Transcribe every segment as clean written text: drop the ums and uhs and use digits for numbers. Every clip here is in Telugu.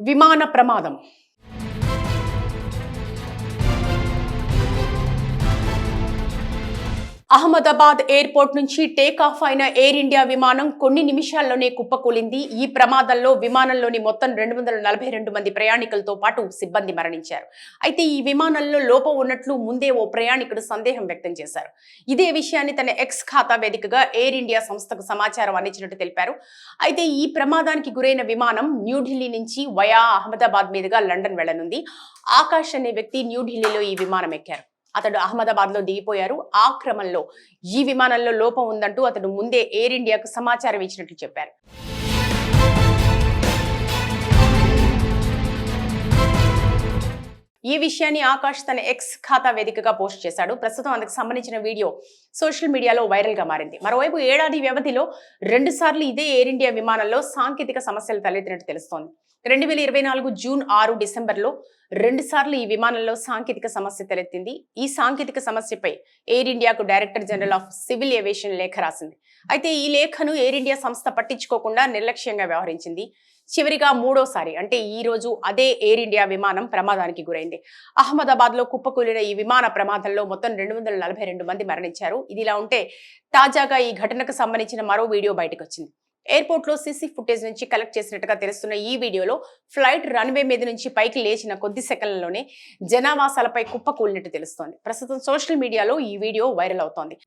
విమాన ప్రమాదం. అహ్మదాబాద్ ఎయిర్పోర్ట్ నుంచి టేకాఫ్ అయిన ఎయిర్ ఇండియా విమానం కొన్ని నిమిషాల్లోనే కుప్పకూలింది. ఈ ప్రమాదంలో విమానంలోని మొత్తం 242 మంది ప్రయాణికులతో పాటు సిబ్బంది మరణించారు. అయితే ఈ విమానంలో లోపం ఉన్నట్లు ముందే ఓ ప్రయాణికుడు సందేహం వ్యక్తం చేశారు. ఇదే విషయాన్ని తన ఎక్స్ ఖాతా వేదికగా ఎయిర్ ఇండియా సంస్థకు సమాచారం అందించినట్టు తెలిపారు. అయితే ఈ ప్రమాదానికి గురైన విమానం న్యూఢిల్లీ నుంచి వయా అహ్మదాబాద్ మీదుగా లండన్ వెళ్లనుంది. ఆకాష్ అనే వ్యక్తి న్యూఢిల్లీలో ఈ విమానం ఎక్కారు. అతడు అహ్మదాబాద్ లో దిగిపోయారు. ఆ క్రమంలో ఈ విమానంలో లోపం ఉందంటూ అతడు ముందే ఎయిర్ ఇండియాకు సమాచారం ఇచ్చినట్లు చెప్పారు. ఈ విషయాన్ని ఆకాష్ తన ఎక్స్ ఖాతా వేదికగా పోస్ట్ చేశాడు. ప్రస్తుతం అందుకు సంబంధించిన వీడియో సోషల్ మీడియాలో వైరల్ గా మారింది. మరోవైపు ఏడాది వ్యవధిలో 2 సార్లు ఇదే ఎయిర్ ఇండియా విమానంలో సాంకేతిక సమస్యలు తలెత్తినట్టు తెలుస్తోంది. 2024 జూన్ 6 డిసెంబర్లో 2 సార్లు ఈ విమానంలో సాంకేతిక సమస్య తలెత్తింది. ఈ సాంకేతిక సమస్యపై ఎయిర్ ఇండియాకు director general of civil aviation లేఖ రాసింది. అయితే ఈ లేఖను ఎయిర్ ఇండియా సంస్థ పట్టించుకోకుండా నిర్లక్ష్యంగా వ్యవహరించింది. చివరిగా 3వసారి అంటే ఈ రోజు అదే ఎయిర్ ఇండియా విమానం ప్రమాదానికి గురైంది. అహ్మదాబాద్ లో కుప్పకూలిన ఈ విమాన ప్రమాదంలో మొత్తం 242 మంది మరణించారు. ఇదిలా ఉంటే తాజాగా ఈ ఘటనకు సంబంధించిన మరో వీడియో బయటకు వచ్చింది. ఎయిర్పోర్ట్ లో సీసీ ఫుటేజ్ నుంచి కలెక్ట్ చేసినట్టుగా తెలుస్తున్న ఈ వీడియోలో ఫ్లైట్ రన్వే మీద నుంచి పైకి లేచిన కొద్ది సెకండ్లలోనే జనావాసాలపై కుప్పకూలినట్టు తెలుస్తోంది. ప్రస్తుతం సోషల్ మీడియాలో ఈ వీడియో వైరల్ అవుతోంది.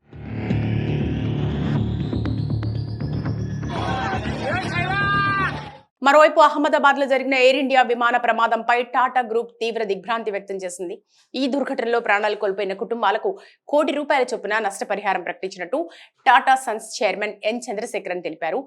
మరోవైపు అహ్మదాబాద్ లో జరిగిన ఎయిర్ ఇండియా విమాన ప్రమాదంపై టాటా గ్రూప్ తీవ్ర దిగ్భ్రాంతి వ్యక్తం చేసింది. ఈ దుర్ఘటనలో ప్రాణాలు కోల్పోయిన కుటుంబాలకు ₹1 చొప్పున నష్టపరిహారం ప్రకటించినట్టు Tata Sons chairman N Chandrasekaran తెలిపారు.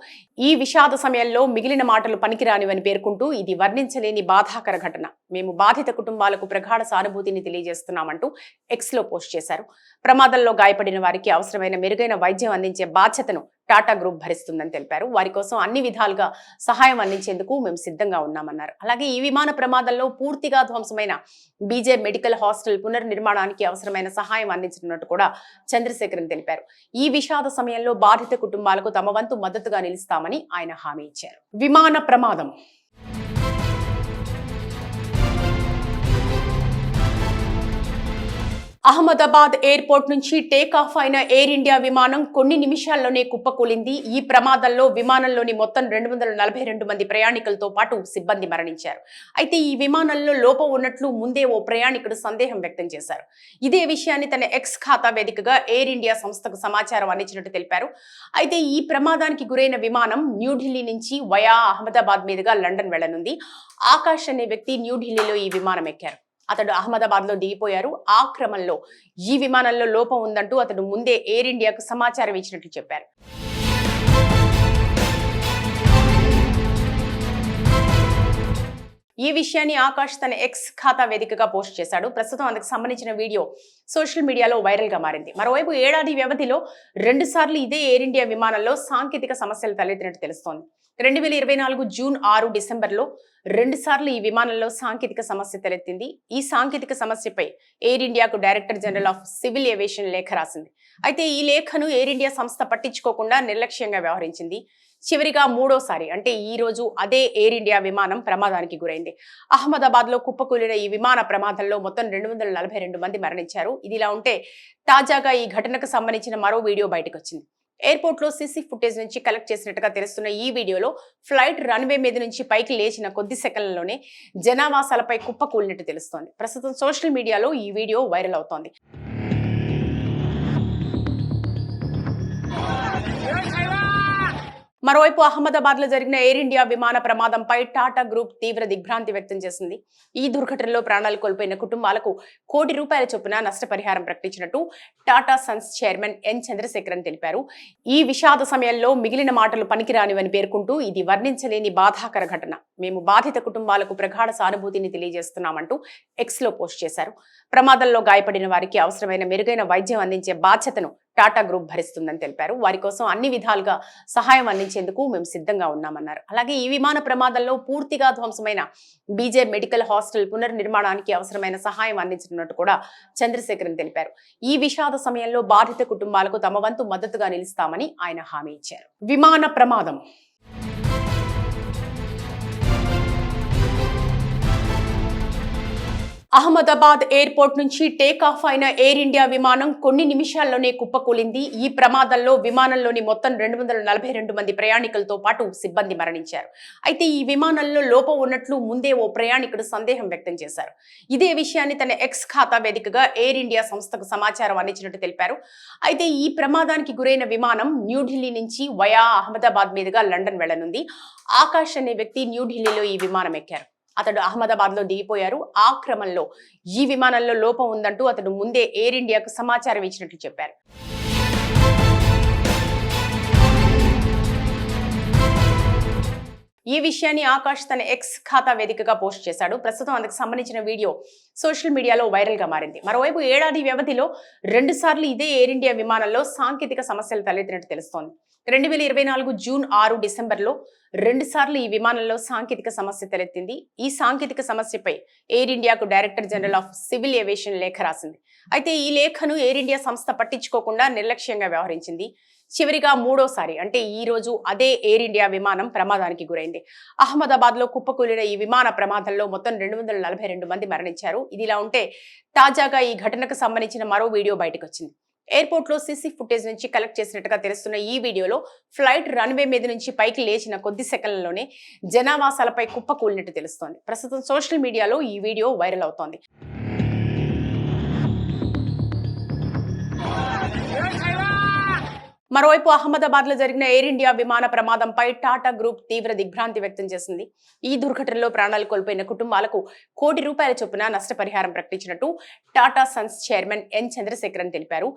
ఈ విషాద సమయంలో మిగిలిన మాటలు పనికిరానివని పేర్కొంటూ ఇది వర్ణించలేని బాధాకర ఘటన. మేము బాధిత కుటుంబాలకు ప్రగాఢ సానుభూతిని తెలియజేస్తున్నామంటూ ఎక్స్ లో పోస్ట్ చేశారు. ప్రమాదంలో గాయపడిన వారికి అవసరమైన మెరుగైన వైద్యం అందించే బాధ్యతను టాటా గ్రూప్ భరిస్తుందని తెలిపారు. వారి కోసం అన్ని విధాలుగా సహాయం అందించేందుకు మేము సిద్ధంగా ఉన్నామన్నారు. అలాగే ఈ విమాన ప్రమాదంలో పూర్తిగా ధ్వంసమైన బీజే మెడికల్ హాస్టల్ పునర్నిర్మాణానికి అవసరమైన సహాయం అందించనున్నట్టు కూడా చంద్రశేఖరన్ తెలిపారు. ఈ విషాద సమయంలో బాధిత కుటుంబాలకు తమ వంతు మద్దతుగా నిలుస్తామని ఆయన హామీ ఇచ్చారు. విమాన ప్రమాదం. అహ్మదాబాద్ ఎయిర్పోర్ట్ నుంచి టేకాఫ్ అయిన ఎయిర్ ఇండియా విమానం కొన్ని నిమిషాల్లోనే కుప్పకూలింది. ఈ ప్రమాదంలో విమానంలోని మొత్తం 242 మంది ప్రయాణికులతో పాటు సిబ్బంది మరణించారు. అయితే ఈ విమానంలో లోపం ఉన్నట్లు ముందే ఓ ప్రయాణికుడు సందేహం వ్యక్తం చేశారు. ఇదే విషయాన్ని తన ఎక్స్ ఖాతా వేదికగా ఎయిర్ ఇండియా సంస్థకు సమాచారం అందించినట్టు తెలిపారు. అయితే ఈ ప్రమాదానికి గురైన విమానం న్యూఢిల్లీ నుంచి వయా అహ్మదాబాద్ మీదుగా లండన్ వెళ్లనుంది. ఆకాష్ అనే వ్యక్తి న్యూఢిల్లీలో ఈ విమానం ఎక్కారు. అతడు అహ్మదాబాద్ లో దిగిపోయారు. ఆ క్రమంలో ఈ విమానంలో లోపం ఉందంటూ అతడు ముందే ఎయిర్ ఇండియాకు సమాచారం ఇచ్చినట్లు చెప్పారు. ఈ విషయాన్ని ఆకాష్ తన ఎక్స్ ఖాతా వేదికగా పోస్ట్ చేశాడు. ప్రస్తుతం అందుకు సంబంధించిన వీడియో సోషల్ మీడియాలో వైరల్ గా మారింది. మరోవైపు ఏడాది వ్యవధిలో 2 సార్లు ఇదే ఎయిర్ ఇండియా విమానంలో సాంకేతిక సమస్యలు తలెత్తినట్టు తెలుస్తోంది. 2024 జూన్ 6 డిసెంబర్లో 2 సార్లు ఈ విమానంలో సాంకేతిక సమస్య తలెత్తింది. ఈ సాంకేతిక సమస్యపై ఎయిర్ ఇండియాకు director general of civil aviation లేఖ రాసింది. అయితే ఈ లేఖను ఎయిర్ ఇండియా సంస్థ పట్టించుకోకుండా నిర్లక్ష్యంగా వ్యవహరించింది. చివరిగా 3వసారి అంటే ఈ రోజు అదే ఎయిర్ ఇండియా విమానం ప్రమాదానికి గురైంది. అహ్మదాబాద్ లో కుప్పకూలిన ఈ విమాన ప్రమాదంలో మొత్తం 242 మంది మరణించారు. ఇదిలా ఉంటే తాజాగా ఈ ఘటనకు సంబంధించిన మరో వీడియో బయటకు వచ్చింది. ఎయిర్పోర్ట్ లో సీసీ ఫుటేజ్ నుంచి కలెక్ట్ చేసినట్టుగా తెలుస్తున్న ఈ వీడియోలో ఫ్లైట్ రన్వే మీద నుంచి పైకి లేచిన కొద్ది సెకండ్లలోనే జనావాసాలపై కుప్పకూలినట్టు తెలుస్తోంది. ప్రస్తుతం సోషల్ మీడియాలో ఈ వీడియో వైరల్ అవుతోంది. మరోవైపు అహ్మదాబాద్ లో జరిగిన ఎయిర్ ఇండియా విమాన ప్రమాదంపై టాటా గ్రూప్ తీవ్ర దిగ్భ్రాంతి వ్యక్తం చేసింది. ఈ దుర్ఘటనలో ప్రాణాలు కోల్పోయిన కుటుంబాలకు ₹1 చొప్పున నష్టపరిహారం ప్రకటించినట్టు Tata Sons chairman N Chandrasekaran తెలిపారు. ఈ విషాద సమయంలో మిగిలిన మాటలు పనికిరానివని పేర్కొంటూ ఇది వర్ణించలేని బాధాకర ఘటన. మేము బాధిత కుటుంబాలకు ప్రగాఢ సానుభూతిని తెలియజేస్తున్నామంటూ ఎక్స్ లో పోస్ట్ చేశారు. ప్రమాదంలో గాయపడిన వారికి అవసరమైన మెరుగైన వైద్యం అందించే బాధ్యతను టాటా గ్రూప్ భరిస్తుందని తెలిపారు. వారి కోసం అన్ని విధాలుగా సహాయం అందించేందుకు మేము సిద్ధంగా ఉన్నామన్నారు. అలాగే ఈ విమాన ప్రమాదంలో పూర్తిగా ధ్వంసమైన బీజే మెడికల్ హాస్టల్ పునర్నిర్మాణానికి అవసరమైన సహాయం అందించనున్నట్టు కూడా చంద్రశేఖరన్ తెలిపారు. ఈ విషాద సమయంలో బాధిత కుటుంబాలకు తమ వంతు మద్దతుగా నిలుస్తామని ఆయన హామీ ఇచ్చారు. విమాన ప్రమాదం. అహ్మదాబాద్ ఎయిర్పోర్ట్ నుంచి టేక్ ఆఫ్ అయిన ఎయిర్ ఇండియా విమానం కొన్ని నిమిషాల్లోనే కుప్పకూలింది. ఈ ప్రమాదంలో విమానంలోని మొత్తం 242 మంది ప్రయాణికులతో పాటు సిబ్బంది మరణించారు. అయితే ఈ విమానంలో లోపం ఉన్నట్లు ముందే ఓ ప్రయాణికుడు సందేహం వ్యక్తం చేశారు. ఇదే విషయాన్ని తన ఎక్స్ ఖాతా వేదికగా ఎయిర్ ఇండియా సంస్థకు సమాచారం అందించినట్టు తెలిపారు. అయితే ఈ ప్రమాదానికి గురైన విమానం న్యూఢిల్లీ నుంచి వయా అహ్మదాబాద్ మీదుగా లండన్ వెళ్లనుంది. ఆకాష్ అనే వ్యక్తి న్యూఢిల్లీలో ఈ విమానం ఎక్కారు. అతడు అహ్మదాబాద్ లో దిగిపోయారు. ఆ క్రమంలో ఈ విమానంలో లోపం ఉందంటూ అతడు ముందే ఎయిర్ ఇండియాకు సమాచారం ఇచ్చినట్లు చెప్పారు. ఈ విషయాన్ని ఆకాష్ తన ఎక్స్ ఖాతా వేదికగా పోస్ట్ చేశాడు. ప్రస్తుతం అందుకు సంబంధించిన వీడియో సోషల్ మీడియాలో వైరల్ గా మారింది. మరోవైపు ఏడాది వ్యవధిలో 2 సార్లు ఇదే ఎయిర్ ఇండియా విమానంలో సాంకేతిక సమస్యలు తలెత్తినట్టు తెలుస్తోంది. 2024 జూన్ 6 డిసెంబర్లో 2 సార్లు ఈ విమానంలో సాంకేతిక సమస్య తలెత్తింది. ఈ సాంకేతిక సమస్యపై ఎయిర్ ఇండియాకు director general of civil aviation లేఖ రాసింది. అయితే ఈ లేఖను ఎయిర్ ఇండియా సంస్థ పట్టించుకోకుండా నిర్లక్ష్యంగా వ్యవహరించింది. చివరిగా 3వసారి అంటే ఈ రోజు అదే ఎయిర్ ఇండియా విమానం ప్రమాదానికి గురైంది. అహ్మదాబాద్ లో కుప్పకూలిన ఈ విమాన ప్రమాదంలో మొత్తం 242 మంది మరణించారు. ఇదిలా ఉంటే తాజాగా ఈ ఘటనకు సంబంధించిన మరో వీడియో బయటకు వచ్చింది. ఎయిర్పోర్ట్ లో సీసీ ఫుటేజ్ నుంచి కలెక్ట్ చేసినట్టుగా తెలుస్తున్న ఈ వీడియోలో ఫ్లైట్ రన్వే మీద నుంచి పైకి లేచిన కొద్ది సెకండ్లలోనే జనావాసాలపై కుప్పకూలినట్టు తెలుస్తోంది. ప్రస్తుతం సోషల్ మీడియాలో ఈ వీడియో వైరల్ అవుతోంది. మరోవైపు అహ్మదాబాద్ లో జరిగిన ఎయిర్ ఇండియా విమాన ప్రమాదంపై టాటా గ్రూప్ తీవ్ర దిగ్భ్రాంతి వ్యక్తం చేసింది. ఈ దుర్ఘటనలో ప్రాణాలు కోల్పోయిన కుటుంబాలకు ₹1 కోటి చొప్పున నష్టపరిహారం ప్రకటించినట్టు Tata Sons chairman N Chandrasekaran తెలిపారు.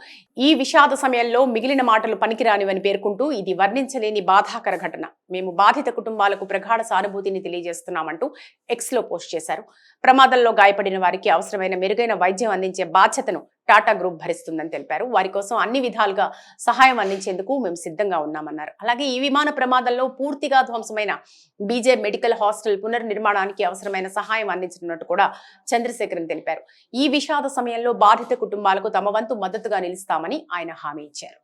ఈ విషాద సమయంలో మిగిలిన మాటలు పనికిరానివని పేర్కొంటూ ఇది వర్ణించలేని బాధాకర ఘటన. మేము బాధిత కుటుంబాలకు ప్రగాఢ సానుభూతిని తెలియజేస్తున్నామంటూ ఎక్స్ లో పోస్ట్ చేశారు. ప్రమాదంలో గాయపడిన వారికి అవసరమైన మెరుగైన వైద్యం అందించే బాధ్యతను టాటా గ్రూప్ భరిస్తుందని తెలిపారు. వారి కోసం అన్ని విధాలుగా సహాయం అందించేందుకు మేము సిద్ధంగా ఉన్నామన్నారు. అలాగే ఈ విమాన ప్రమాదంలో పూర్తిగా ధ్వంసమైన బీజే మెడికల్ హాస్టల్ పునర్నిర్మాణానికి అవసరమైన సహాయం అందించనున్నట్టు కూడా చంద్రశేఖరన్ తెలిపారు. ఈ విషాద సమయంలో బాధిత కుటుంబాలకు తమ వంతు మద్దతుగా నిలుస్తామని ఆయన హామీ ఇచ్చారు.